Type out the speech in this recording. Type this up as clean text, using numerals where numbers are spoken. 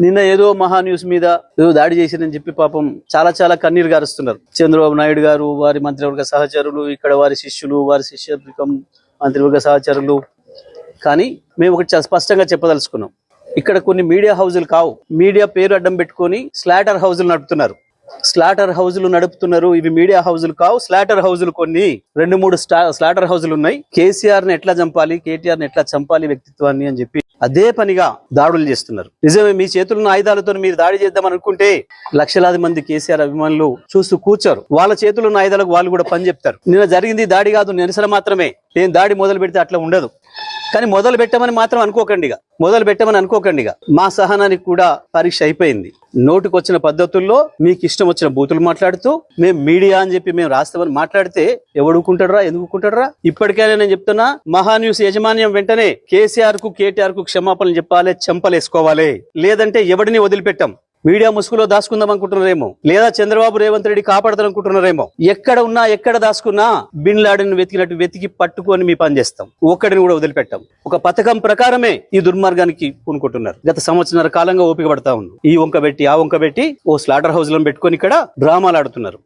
నిన్న ఏదో మహా న్యూస్ మీద ఏదో దాడి చేసిరని చెప్పి పాపం చాలా కన్నీరు గారుస్తున్నారు. చంద్రబాబు నాయుడు గారు, వారి మంత్రివర్గ సహచరులు, ఇక్కడ వారి శిష్యులు, వారి శిష్యత్వం మంత్రివర్గ సహచరులు. కానీ మేము ఒకటి చాలా స్పష్టంగా చెప్పదలుచుకున్నాం. ఇక్కడ కొన్ని మీడియా హౌజులు కావు. మీడియా పేరు అడ్డం పెట్టుకొని స్లాటర్ హౌజులు నడుపుతున్నారు. ఇవి మీడియా హౌజులు కావు, స్లాటర్ హౌజులు. కొన్ని 2-3 స్లాటర్ హౌజులు ఉన్నాయి. కేసీఆర్ ని ఎట్లా చంపాలి, కేటీఆర్ ని ఎట్లా చంపాలి వ్యక్తిత్వాన్ని అని చెప్పి అదే పనిగా దాడులు చేస్తున్నారు. నిజమే, మీ చేతుల్లో ఆయుధాలతో మీరు దాడి చేద్దాం అనుకుంటే లక్షలాది మంది కేసీఆర్ అభిమానులు చూస్తూ కూర్చోరు. వాళ్ళ చేతుల్లో ఉన్న ఆయుధాలకు వాళ్ళు కూడా పని చెప్తారు. నిన్న జరిగింది దాడి కాదు, నిరసన మాత్రమే. నేను దాడి మొదలు పెడితే అట్లా ఉండదు. కానీ మొదలు పెట్టమని మాత్రం అనుకోకండిగా. మా సహనానికి కూడా పరీక్ష అయిపోయింది. నోటికొచ్చిన పద్ధతుల్లో మీకు ఇష్టం వచ్చిన బూతులు మాట్లాడుతూ మేము మీడియా అని చెప్పి మేము రాస్తామని మాట్లాడితే ఎవడుకుంటాడరా, ఎందుకుంటాడరా? ఇప్పటికైనా నేను చెప్తున్నా, మహా న్యూస్ యాజమాన్యం వెంటనే కేసీఆర్ కు, కేటీఆర్ కు క్షమాపణలు చెప్పాలి, చెంపలేసుకోవాలి. లేదంటే ఎవడిని వదిలిపెట్టాం. మీడియా ముసుగులో దాచుకుందాం అనుకుంటున్నారేమో, లేదా చంద్రబాబు రేవంత్ రెడ్డి కాపాడతారు అనుకుంటున్నారేమో. ఎక్కడ దాచుకున్నా బిన్ లాడెన్ వెతికినట్టు వెతికి పట్టుకొని మీ పని చేస్తాం. ఒక్కడిని కూడా వదిలిపెట్టాం. ఒక పథకం ప్రకారమే ఈ దుర్మార్గానికి పూనుకుంటున్నారు. గత సంవత్సరాల కాలంగా ఓపిక పడతా ఉంది. ఈ వంక పెట్టి ఆ వంక పెట్టి ఓ స్లాటర్ హౌస్ లో పెట్టుకొని ఇక్కడ డ్రామాలు ఆడుతున్నారు.